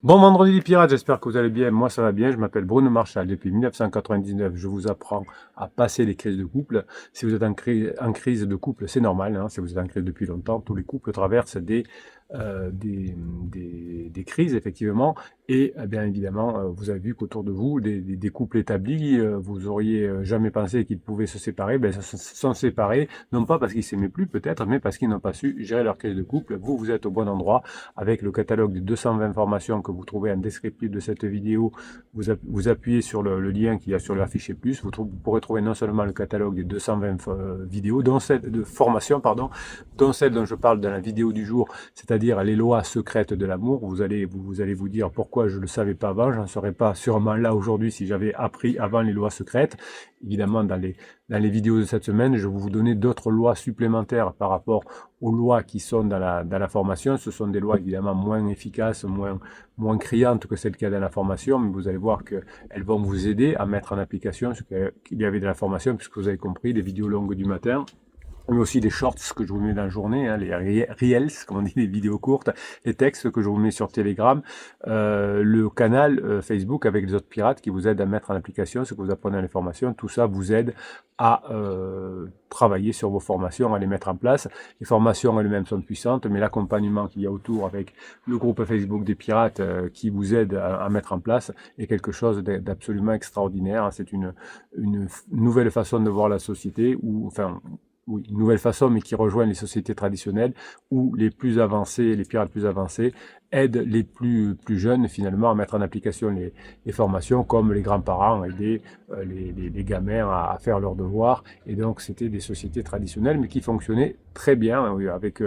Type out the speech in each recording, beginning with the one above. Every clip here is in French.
Bon vendredi les pirates, j'espère que vous allez bien. Moi ça va bien, je m'appelle Bruno Marchal. Depuis 1999, je vous apprends à passer les crises de couple. Si vous êtes en crise de couple, c'est normal, hein. Si vous êtes en crise depuis longtemps, tous les couples traversent des crises, effectivement. Et bien évidemment, vous avez vu qu'autour de vous, des couples établis, vous auriez jamais pensé qu'ils pouvaient se séparer. Ben, se sont séparés, non pas parce qu'ils s'aimaient plus peut-être, mais parce qu'ils n'ont pas su gérer leur crise de couple. Vous, vous êtes au bon endroit avec le catalogue de 220 formations que vous trouvez en descriptif de cette vidéo. Vous appuyez sur le lien qu'il y a sur l'affiché plus. Vous pourrez trouver non seulement le catalogue des 220 vidéos, dont celle de formation, pardon, dont celle dont je parle dans la vidéo du jour, c'est-à-dire les lois secrètes de l'amour. Vous allez vous dire pourquoi je ne le savais pas avant. J'en serais pas sûrement là aujourd'hui si j'avais appris avant les lois secrètes. Évidemment, dans les vidéos de cette semaine, je vais vous donner d'autres lois supplémentaires par rapport aux lois qui sont dans la formation. Ce sont des lois évidemment moins efficaces, moins criantes que celles qu'il y a dans la formation, mais vous allez voir qu'elles vont vous aider à mettre en application ce qu'il y avait dans la formation, puisque vous avez compris, les vidéos longues du matin, mais aussi des shorts que je vous mets dans la journée, hein, les reels, comme on dit, les vidéos courtes, les textes que je vous mets sur Telegram, le canal Facebook avec les autres pirates qui vous aident à mettre en application ce que vous apprenez dans les formations. Tout ça vous aide à travailler sur vos formations, à les mettre en place. Les formations elles-mêmes sont puissantes, mais l'accompagnement qu'il y a autour avec le groupe Facebook des pirates qui vous aide à mettre en place est quelque chose d'absolument extraordinaire. C'est une nouvelle façon de voir la société, ou enfin oui, une nouvelle façon, mais qui rejoint les sociétés traditionnelles, où les plus avancés, les pirates plus avancés, aident les plus jeunes, finalement, à mettre en application les formations, comme les grands-parents aidaient les gamins à faire leurs devoirs. Et donc, c'était des sociétés traditionnelles, mais qui fonctionnaient très bien, oui, avec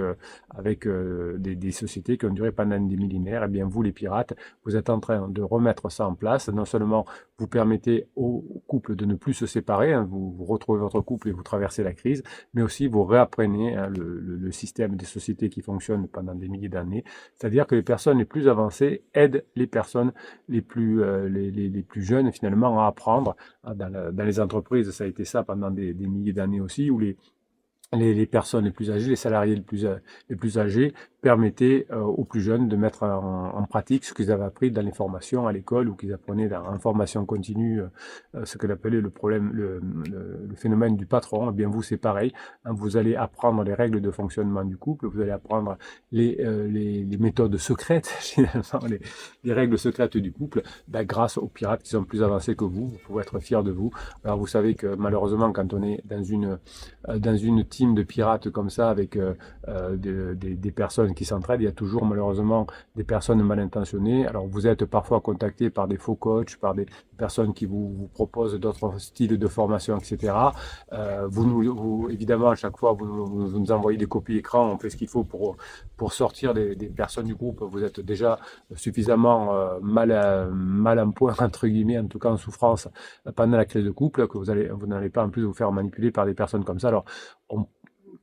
des sociétés qui ont duré pendant des millénaires. Et bien, vous, les pirates, vous êtes en train de remettre ça en place. Non seulement vous permettez au couple de ne plus se séparer, hein, vous retrouvez votre couple et vous traversez la crise, mais aussi vous réapprenez hein, le système des sociétés qui fonctionnent pendant des milliers d'années. C'est-à-dire que les personnes les plus avancées aident les personnes les plus jeunes finalement à apprendre. Dans les entreprises, ça a été ça pendant des milliers d'années aussi, où les personnes les plus âgées, les salariés les plus âgés, permettaient aux plus jeunes de mettre en pratique ce qu'ils avaient appris dans les formations à l'école ou qu'ils apprenaient en formation continue, ce que appelait le problème, le phénomène du patron. Eh bien, vous, c'est pareil. Hein, vous allez apprendre les règles de fonctionnement du couple, vous allez apprendre les méthodes secrètes, finalement, les règles secrètes du couple, ben, grâce aux pirates qui sont plus avancés que vous. Vous pouvez être fiers de vous. Alors, vous savez que malheureusement, quand on est dans une team de pirates comme ça, avec des personnes qui s'entraident, il y a toujours malheureusement des personnes mal intentionnées. Alors vous êtes parfois contacté par des faux coachs, par des personnes qui vous proposent d'autres styles de formation, etc. Évidemment, à chaque fois, vous nous envoyez des copies écran, on fait ce qu'il faut pour sortir des personnes du groupe. Vous êtes déjà suffisamment mal en point, entre guillemets, en tout cas en souffrance, pendant la crise de couple, que vous n'allez pas en plus vous faire manipuler par des personnes comme ça. Alors, on,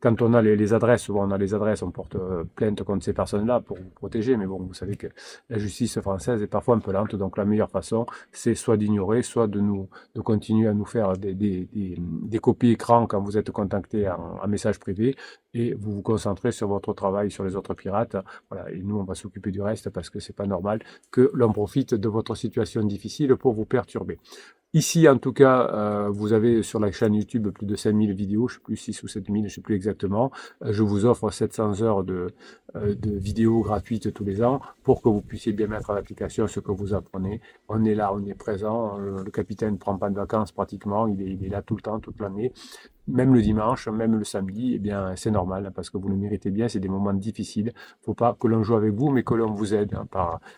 quand on a les adresses, bon, on a les adresses, on porte plainte contre ces personnes-là pour vous protéger, mais bon, vous savez que la justice française est parfois un peu lente, donc la meilleure façon, c'est soit d'ignorer, soit de continuer à nous faire des copies écran quand vous êtes contacté en message privé, et vous vous concentrez sur votre travail, sur les autres pirates, voilà, et nous, on va s'occuper du reste parce que c'est pas normal que l'on profite de votre situation difficile pour vous perturber. Ici, en tout cas, vous avez sur la chaîne YouTube plus de 5000 vidéos, je ne sais plus 6 ou 7000, je ne sais plus exactement. Je vous offre 700 heures de vidéos gratuites tous les ans pour que vous puissiez bien mettre en application ce que vous apprenez. On est là, on est présent. Le capitaine ne prend pas de vacances pratiquement, il est là tout le temps, toute l'année. Même le dimanche, même le samedi, eh bien, c'est normal hein, parce que vous le méritez bien. C'est des moments difficiles. Il ne faut pas que l'on joue avec vous, mais que l'on vous aide hein,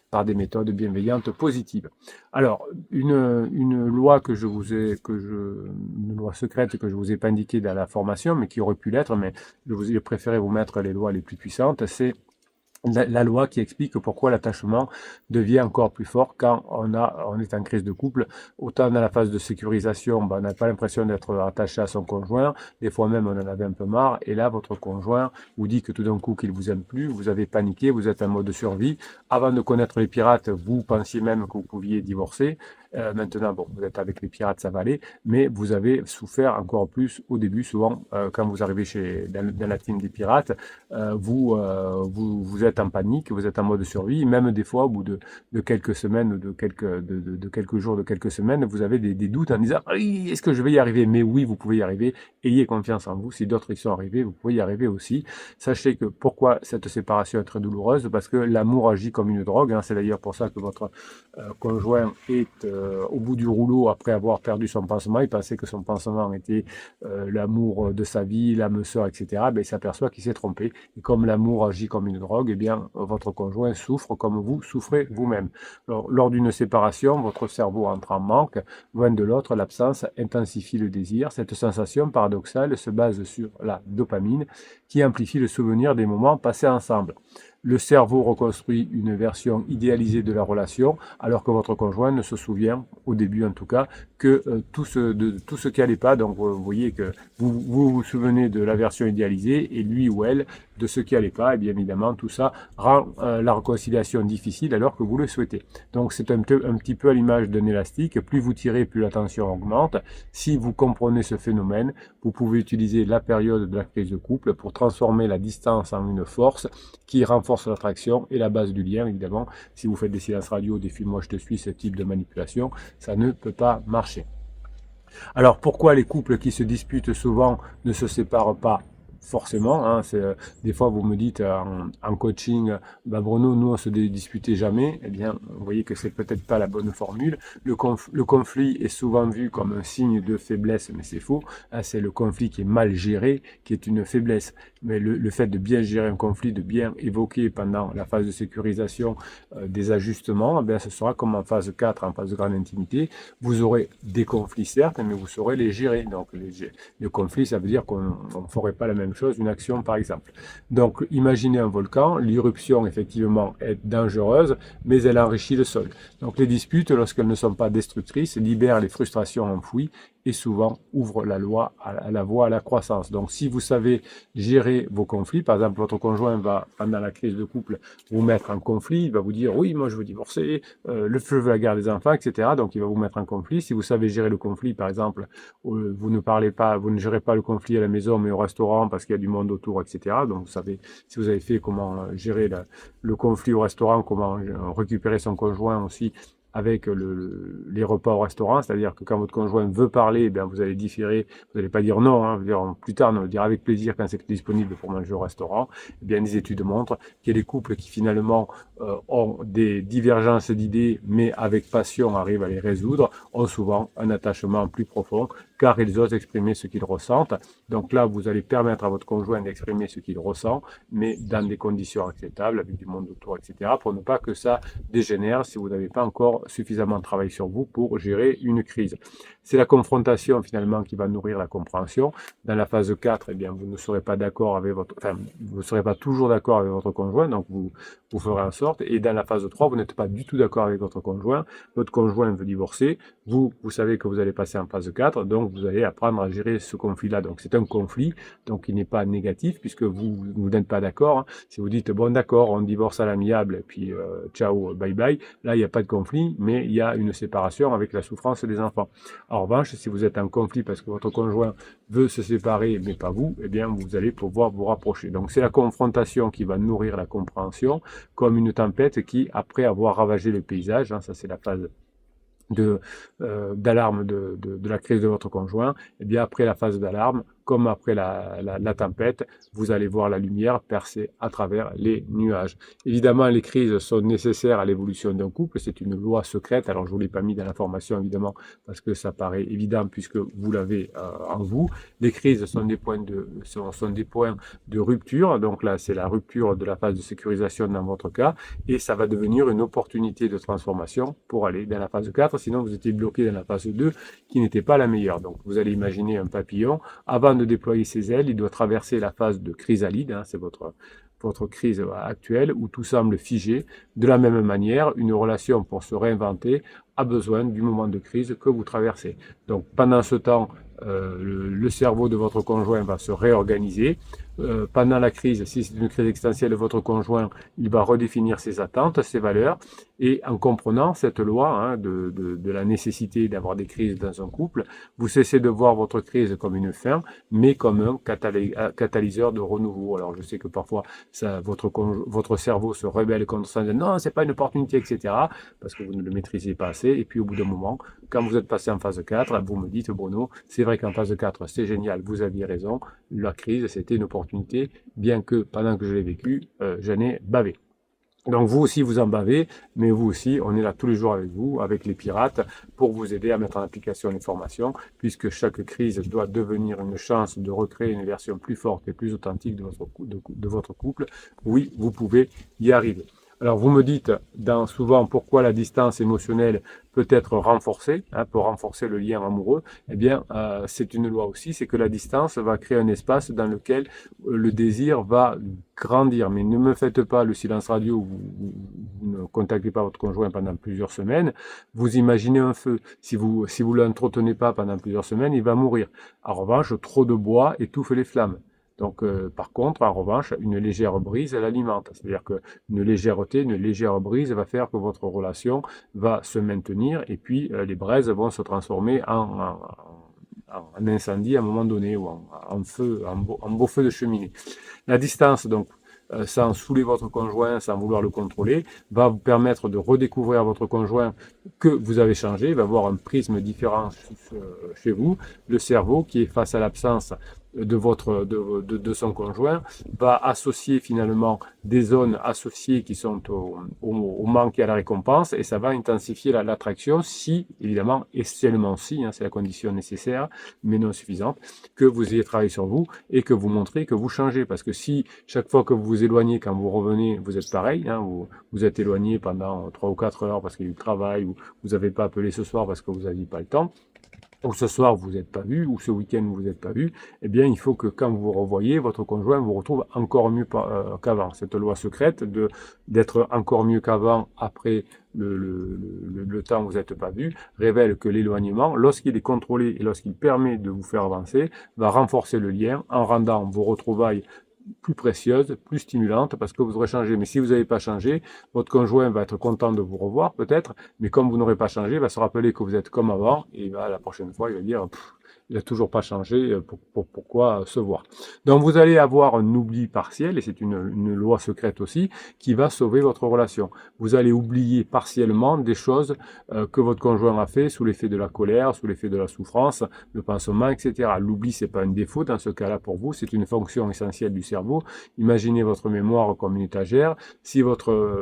par des méthodes bienveillantes, positives. Alors, une loi une loi secrète que je vous ai pas indiquée dans la formation, mais qui aurait pu l'être, mais j'ai préféré vous mettre les lois les plus puissantes, c'est la loi qui explique pourquoi l'attachement devient encore plus fort quand on est en crise de couple. Autant dans la phase de sécurisation, ben, on n'a pas l'impression d'être attaché à son conjoint. Des fois même, on en avait un peu marre. Et là, votre conjoint vous dit que tout d'un coup, qu'il vous aime plus. Vous avez paniqué, vous êtes en mode survie. Avant de connaître les pirates, vous pensiez même que vous pouviez divorcer. Maintenant, bon, vous êtes avec les pirates, ça va aller, mais vous avez souffert encore plus au début, souvent, quand vous arrivez dans la team des pirates, vous êtes en panique, vous êtes en mode survie, même des fois, au bout de quelques semaines, de quelques jours, de quelques semaines, vous avez des doutes en disant, oui, est-ce que je vais y arriver? Mais oui, vous pouvez y arriver, ayez confiance en vous, si d'autres y sont arrivés, vous pouvez y arriver aussi. Sachez que pourquoi cette séparation est très douloureuse? Parce que l'amour agit comme une drogue, hein. C'est d'ailleurs pour ça que votre conjoint est au bout du rouleau après avoir perdu son pansement. Il pensait que son pansement était l'amour de sa vie, l'âme sœur, etc. Ben, il s'aperçoit qu'il s'est trompé. Et comme l'amour agit comme une drogue, eh bien, votre conjoint souffre comme vous souffrez vous-même. Lors d'une séparation, votre cerveau entre en manque. Loin de l'autre, l'absence intensifie le désir. Cette sensation paradoxale se base sur la dopamine qui amplifie le souvenir des moments passés ensemble. Le cerveau reconstruit une version idéalisée de la relation, alors que votre conjoint ne se souvient, au début en tout cas, que de tout ce qui n'allait pas. Donc vous voyez que vous souvenez de la version idéalisée et lui ou elle de ce qui n'allait pas. Et bien évidemment, tout ça rend la réconciliation difficile alors que vous le souhaitez. Donc c'est un petit peu à l'image d'un élastique. Plus vous tirez, plus la tension augmente. Si vous comprenez ce phénomène, vous pouvez utiliser la période de la crise de couple pour transformer la distance en une force qui renforce l'attraction et la base du lien. Évidemment, si vous faites des silences radio, des films, moi je te suis, ce type de manipulation, ça ne peut pas marcher. Alors pourquoi les couples qui se disputent souvent ne se séparent pas forcément, hein, des fois vous me dites en coaching, bah Bruno, nous on se disputait jamais. Eh bien, vous voyez que c'est peut-être pas la bonne formule. Le conflit est souvent vu comme un signe de faiblesse, mais c'est faux. Hein, c'est le conflit qui est mal géré, qui est une faiblesse. Mais le fait de bien gérer un conflit, de bien évoquer pendant la phase de sécurisation des ajustements, eh bien, ce sera comme en phase 4, en phase de grande intimité. Vous aurez des conflits certes, mais vous saurez les gérer. Donc le conflit, ça veut dire qu'on ne ferait pas la même chose, une action par exemple. Donc imaginez un volcan, l'irruption effectivement est dangereuse, mais elle enrichit le sol. Donc les disputes, lorsqu'elles ne sont pas destructrices, libèrent les frustrations enfouies et souvent ouvrent la voie à la croissance. Donc si vous savez gérer vos conflits, par exemple votre conjoint va, pendant la crise de couple, vous mettre en conflit, il va vous dire oui, moi je veux divorcer, le feu veut la guerre des enfants, etc. Donc il va vous mettre en conflit. Si vous savez gérer le conflit, par exemple, vous ne parlez pas, vous ne gérez pas le conflit à la maison, mais au restaurant parce qu'il y a du monde autour, etc. Donc vous savez, si vous avez fait comment gérer le conflit au restaurant, comment récupérer son conjoint aussi avec les repas au restaurant, c'est-à-dire que quand votre conjoint veut parler, eh bien vous allez différer, vous n'allez pas dire non, hein, vous dire plus tard, non, vous dire avec plaisir quand c'est disponible pour manger au restaurant. Eh bien, les études montrent qu'il y a des couples qui finalement ont des divergences d'idées, mais avec passion arrivent à les résoudre, ont souvent un attachement plus profond, car ils osent exprimer ce qu'ils ressentent. Donc là, vous allez permettre à votre conjoint d'exprimer ce qu'il ressent, mais dans des conditions acceptables, avec du monde autour, etc., pour ne pas que ça dégénère si vous n'avez pas encore suffisamment travaillé sur vous pour gérer une crise. C'est la confrontation finalement qui va nourrir la compréhension. Dans la phase 4, eh bien, vous ne serez pas d'accord avec vous ne serez pas toujours d'accord avec votre conjoint, donc vous ferez en sorte. Et dans la phase 3, vous n'êtes pas du tout d'accord avec votre conjoint veut divorcer, vous savez que vous allez passer en phase 4, donc vous allez apprendre à gérer ce conflit-là. Donc c'est un conflit, donc il n'est pas négatif, puisque vous n'êtes pas d'accord. Hein. Si vous dites, bon d'accord, on divorce à l'amiable, et puis ciao, bye bye, là il n'y a pas de conflit, mais il y a une séparation avec la souffrance des enfants. En revanche, si vous êtes en conflit parce que votre conjoint veut se séparer, mais pas vous, eh bien, vous allez pouvoir vous rapprocher. Donc, c'est la confrontation qui va nourrir la compréhension, comme une tempête qui, après avoir ravagé le paysage, hein, ça c'est la phase d'alarme de la crise de votre conjoint, et bien après la phase d'alarme, comme après la tempête, vous allez voir la lumière percer à travers les nuages. Évidemment, les crises sont nécessaires à l'évolution d'un couple, c'est une loi secrète, alors je ne vous l'ai pas mis dans la formation évidemment, parce que ça paraît évident puisque vous l'avez en vous. Les crises sont des points de rupture, donc là c'est la rupture de la phase de sécurisation dans votre cas, et ça va devenir une opportunité de transformation pour aller dans la phase 4, sinon vous étiez bloqué dans la phase 2 qui n'était pas la meilleure. Donc vous allez imaginer un papillon, avant de déployer ses ailes, il doit traverser la phase de chrysalide, hein, c'est votre crise actuelle, où tout semble figé. De la même manière, une relation pour se réinventer a besoin du moment de crise que vous traversez. Donc pendant ce temps, le cerveau de votre conjoint va se réorganiser, pendant la crise, si c'est une crise existentielle, votre conjoint, il va redéfinir ses attentes, ses valeurs, et en comprenant cette loi hein, de la nécessité d'avoir des crises dans un couple, vous cessez de voir votre crise comme une fin, mais comme un catalyseur de renouveau. Alors je sais que parfois votre cerveau se rebelle contre ça, en disant non, c'est pas une opportunité, etc., parce que vous ne le maîtrisez pas assez, et puis au bout d'un moment, quand vous êtes passé en phase 4, vous me dites, Bruno, c'est vrai qu'en phase 4, c'est génial, vous aviez raison, la crise, c'était une opportunité, bien que pendant que je l'ai vécu, j'en ai bavé. Donc vous aussi vous en bavez, mais vous aussi, on est là tous les jours avec vous, avec les pirates, pour vous aider à mettre en application les formations, puisque chaque crise doit devenir une chance de recréer une version plus forte et plus authentique de votre couple. Oui, vous pouvez y arriver. Alors vous me dites souvent pourquoi la distance émotionnelle peut être renforcée, hein, peut renforcer le lien amoureux. Eh bien, c'est une loi aussi, c'est que la distance va créer un espace dans lequel le désir va grandir. Mais ne me faites pas le silence radio, vous ne contactez pas votre conjoint pendant plusieurs semaines. Vous imaginez un feu. Si vous l'entretenez pas pendant plusieurs semaines, il va mourir. En revanche, trop de bois étouffe les flammes. Donc, par contre, en revanche, une légère brise, elle alimente. C'est-à-dire qu'une légèreté, une légère brise va faire que votre relation va se maintenir et puis les braises vont se transformer en incendie à un moment donné ou en feu, en beau feu de cheminée. La distance, donc, sans saouler votre conjoint, sans vouloir le contrôler, va vous permettre de redécouvrir votre conjoint que vous avez changé, il va avoir un prisme différent chez vous. Le cerveau, qui est face à l'absence de son conjoint, va associer finalement des zones associées qui sont au manque et à la récompense, et ça va intensifier l'attraction si, évidemment, et seulement si, hein, c'est la condition nécessaire, mais non suffisante, que vous ayez travaillé sur vous et que vous montrez que vous changez. Parce que si chaque fois que vous vous éloignez, quand vous revenez, vous êtes pareil, hein, vous êtes éloigné pendant 3 ou 4 heures parce qu'il y a eu le travail, ou vous n'avez pas appelé ce soir parce que vous n'aviez pas le temps, ou ce soir vous n'êtes pas vu, ou ce week-end vous n'êtes pas vu, eh bien il faut que quand vous vous revoyez, votre conjoint vous retrouve encore mieux qu'avant. Cette loi secrète d'être encore mieux qu'avant après le temps où vous n'êtes pas vu révèle que l'éloignement, lorsqu'il est contrôlé et lorsqu'il permet de vous faire avancer, va renforcer le lien en rendant vos retrouvailles plus précieuse, plus stimulante, parce que vous aurez changé. Mais si vous n'avez pas changé, votre conjoint va être content de vous revoir peut-être, mais comme vous n'aurez pas changé, il va se rappeler que vous êtes comme avant, et la prochaine fois, il va dire, il n'a toujours pas changé, pourquoi se voir? Donc vous allez avoir un oubli partiel, et c'est une loi secrète aussi, qui va sauver votre relation. Vous allez oublier partiellement des choses que votre conjoint a fait sous l'effet de la colère, sous l'effet de la souffrance, le pansement, etc. L'oubli, c'est pas un défaut dans ce cas-là pour vous, c'est une fonction essentielle du cerveau. Imaginez votre mémoire comme une étagère. Si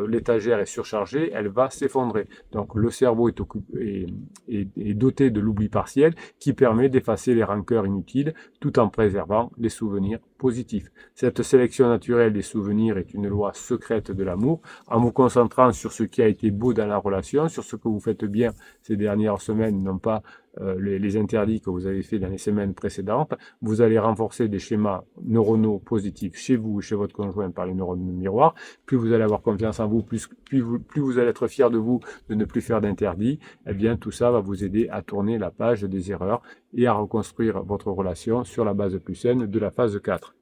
l'étagère est surchargée, elle va s'effondrer. Donc le cerveau est doté de l'oubli partiel qui permet d'effacer les rancœurs inutiles tout en préservant les souvenirs positifs. Cette sélection naturelle des souvenirs est une loi secrète de l'amour. En vous concentrant sur ce qui a été beau dans la relation, sur ce que vous faites bien ces dernières semaines, non pas les interdits que vous avez fait dans les semaines précédentes, vous allez renforcer des schémas neuronaux positifs chez vous et chez votre conjoint par les neurones miroirs. Plus vous allez avoir confiance en vous, plus vous allez être fier de vous de ne plus faire d'interdits. Eh bien, tout ça va vous aider à tourner la page des erreurs et à reconstruire votre relation sur la base plus saine de la phase 4.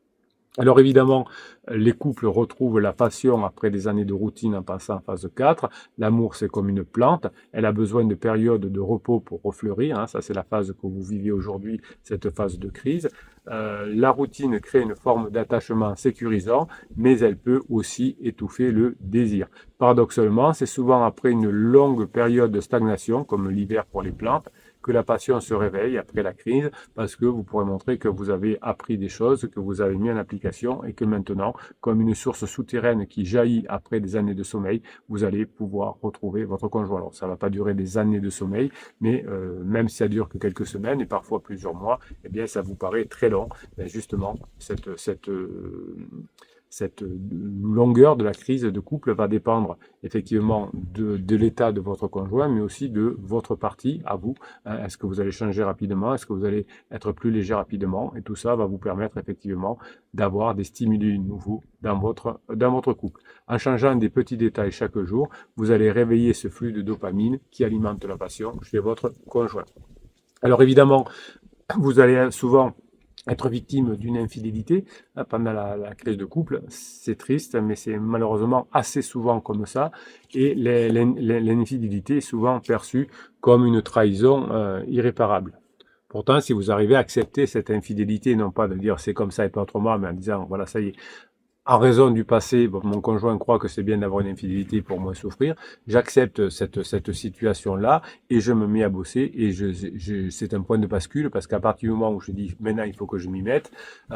Alors évidemment, les couples retrouvent la passion après des années de routine en passant en phase 4. L'amour, c'est comme une plante. Elle a besoin de périodes de repos pour refleurir. Hein. Ça, c'est la phase que vous vivez aujourd'hui, cette phase de crise. La routine crée une forme d'attachement sécurisant, mais elle peut aussi étouffer le désir. Paradoxalement, c'est souvent après une longue période de stagnation, comme l'hiver pour les plantes, que la passion se réveille après la crise, parce que vous pourrez montrer que vous avez appris des choses, que vous avez mis en application et que maintenant, comme une source souterraine qui jaillit après des années de sommeil, vous allez pouvoir retrouver votre conjoint. Alors, ça ne va pas durer des années de sommeil, mais même si ça dure que quelques semaines et parfois plusieurs mois, eh bien, ça vous paraît très long. Ben justement, cette longueur de la crise de couple va dépendre effectivement de l'état de votre conjoint, mais aussi de votre partie à vous. Est-ce que vous allez changer rapidement? Est-ce que vous allez être plus léger rapidement? Et tout ça va vous permettre effectivement d'avoir des stimuli nouveaux dans votre couple. En changeant des petits détails chaque jour, vous allez réveiller ce flux de dopamine qui alimente la passion chez votre conjoint. Alors évidemment, vous allez souvent être victime d'une infidélité pendant la crise de couple, c'est triste, mais c'est malheureusement assez souvent comme ça. Et l'infidélité est souvent perçue comme une trahison irréparable. Pourtant, si vous arrivez à accepter cette infidélité, non pas de dire c'est comme ça et pas autrement, mais en disant voilà, ça y est, en raison du passé, bon, mon conjoint croit que c'est bien d'avoir une infidélité pour moins souffrir. J'accepte cette situation-là et je me mets à bosser et c'est un point de bascule parce qu'à partir du moment où je dis maintenant il faut que je m'y mette,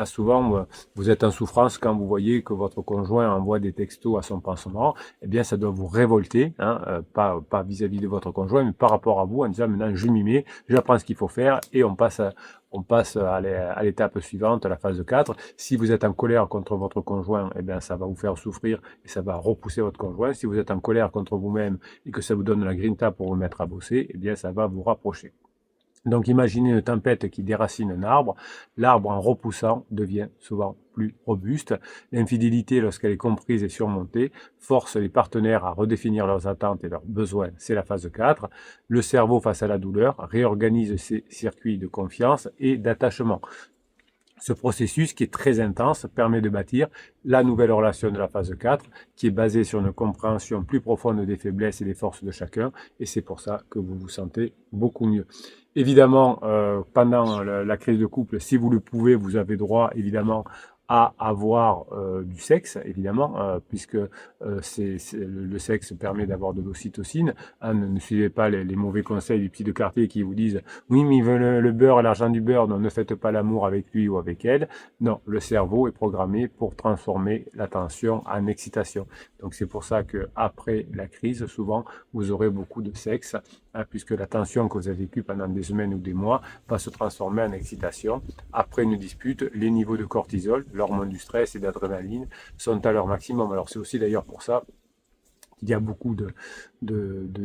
souvent vous êtes en souffrance quand vous voyez que votre conjoint envoie des textos à son pansement. Eh bien, ça doit vous révolter, hein, pas vis-à-vis de votre conjoint, mais par rapport à vous en disant maintenant je m'y mets, j'apprends ce qu'il faut faire et on passe à l'étape suivante, à la phase 4. Si vous êtes en colère contre votre conjoint, eh bien, ça va vous faire souffrir et ça va repousser votre conjoint. Si vous êtes en colère contre vous-même et que ça vous donne la grinta pour vous mettre à bosser, eh bien, ça va vous rapprocher. Donc imaginez une tempête qui déracine un arbre. L'arbre, en repoussant, devient souvent plus robuste. L'infidélité, lorsqu'elle est comprise et surmontée, force les partenaires à redéfinir leurs attentes et leurs besoins. C'est la phase 4. Le cerveau, face à la douleur, réorganise ses circuits de confiance et d'attachement. Ce processus, qui est très intense, permet de bâtir la nouvelle relation de la phase 4, qui est basée sur une compréhension plus profonde des faiblesses et des forces de chacun, et c'est pour ça que vous vous sentez beaucoup mieux. Évidemment, pendant la crise de couple, si vous le pouvez, vous avez droit, évidemment, à avoir du sexe, évidemment, puisque le sexe permet d'avoir de l'ocytocine. Hein, ne suivez pas les mauvais conseils du petit de quartier qui vous disent « Oui, mais il veut le beurre et l'argent du beurre, donc ne faites pas l'amour avec lui ou avec elle. » Non, le cerveau est programmé pour transformer la tension en excitation. Donc c'est pour ça qu'après la crise, souvent, vous aurez beaucoup de sexe, hein, puisque la tension que vous avez vécue pendant des semaines ou des mois va se transformer en excitation. Après une dispute, les niveaux de cortisol, l'hormone du stress et d'adrénaline, sont à leur maximum. Alors c'est aussi d'ailleurs pour ça qu'il y a beaucoup de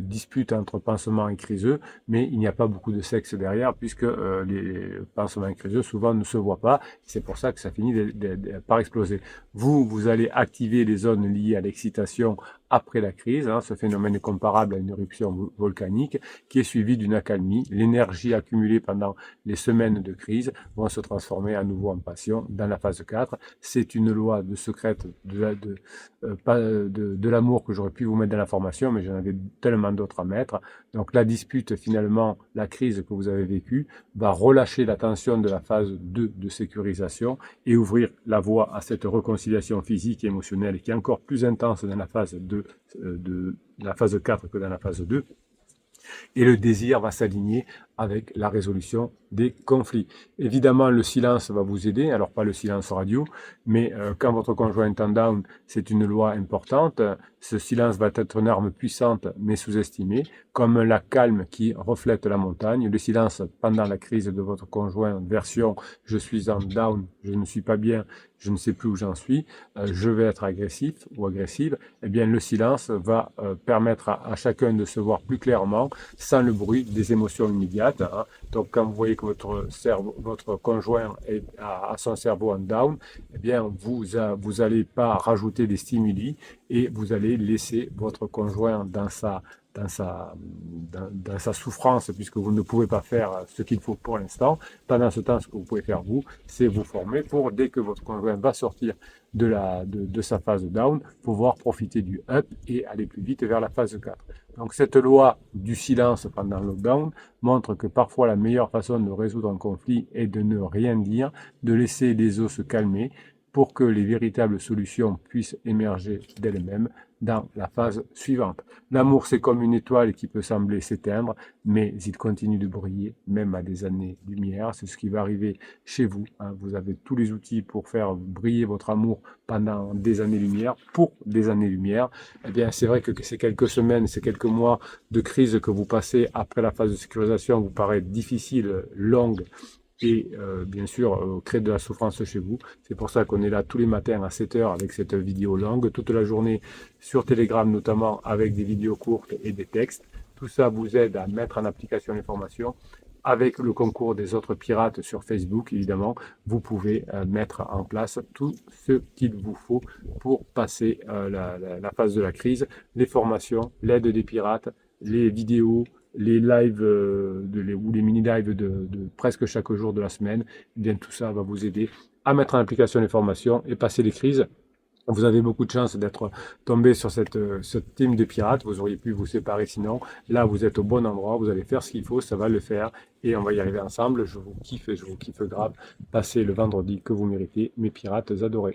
disputes entre pansements et criseux, mais il n'y a pas beaucoup de sexe derrière, puisque les pansements et criseux souvent ne se voient pas. C'est pour ça que ça finit par exploser. Vous allez activer les zones liées à l'excitation après la crise. Hein, ce phénomène est comparable à une éruption volcanique qui est suivie d'une accalmie. L'énergie accumulée pendant les semaines de crise vont se transformer à nouveau en passion dans la phase 4. C'est une loi de secrète de l'amour que j'aurais pu vous mettre dans la formation, mais j'en avais tellement d'autres à mettre. Donc la dispute, finalement, la crise que vous avez vécue, va relâcher la tension de la phase 2 de sécurisation et ouvrir la voie à cette réconciliation physique et émotionnelle qui est encore plus intense dans la phase 2, la phase 4 que dans la phase 2. Et le désir va s'aligner avec la résolution des conflits. Évidemment, le silence va vous aider, alors pas le silence radio, mais quand votre conjoint est en down, c'est une loi importante. Ce silence va être une arme puissante, mais sous-estimée, comme la calme qui reflète la montagne. Le silence pendant la crise de votre conjoint, version « je suis en down, je ne suis pas bien, je ne sais plus où j'en suis, je vais être agressif ou agressive », eh bien le silence va permettre à chacun de se voir plus clairement, sans le bruit des émotions immédiates. Hein. Donc quand vous voyez que votre conjoint a son cerveau en down, eh bien vous allez pas rajouter des stimuli et vous allez laisser votre conjoint dans sa souffrance, puisque vous ne pouvez pas faire ce qu'il faut pour l'instant. Pendant ce temps, ce que vous pouvez faire, vous, c'est vous former pour, dès que votre conjoint va sortir de sa phase down, pouvoir profiter du up et aller plus vite vers la phase 4. Donc cette loi du silence pendant le down montre que parfois la meilleure façon de résoudre un conflit est de ne rien dire, de laisser les eaux se calmer pour que les véritables solutions puissent émerger d'elles-mêmes dans la phase suivante. L'amour, c'est comme une étoile qui peut sembler s'éteindre, mais il continue de briller, même à des années-lumière. C'est ce qui va arriver chez vous. Hein. Vous avez tous les outils pour faire briller votre amour pendant des années-lumière, pour des années-lumière. Eh bien, c'est vrai que ces quelques semaines, ces quelques mois de crise que vous passez après la phase de sécurisation vous paraît difficile, longue, et bien sûr créer de la souffrance chez vous. C'est pour ça qu'on est là tous les matins à 7 heures avec cette vidéo longue, toute la journée sur Telegram notamment avec des vidéos courtes et des textes. Tout ça vous aide à mettre en application les formations. Avec le concours des autres pirates sur Facebook, évidemment, vous pouvez mettre en place tout ce qu'il vous faut pour passer la phase de la crise, les formations, l'aide des pirates, les vidéos, les lives ou les mini-lives de presque chaque jour de la semaine, eh bien tout ça va vous aider à mettre en application les formations et passer les crises. Vous avez beaucoup de chance d'être tombé sur cette team de pirates. Vous auriez pu vous séparer sinon. Là, vous êtes au bon endroit. Vous allez faire ce qu'il faut. Ça va le faire. Et on va y arriver ensemble. Je vous kiffe et je vous kiffe grave. Passez le vendredi que vous méritez, mes pirates adorés.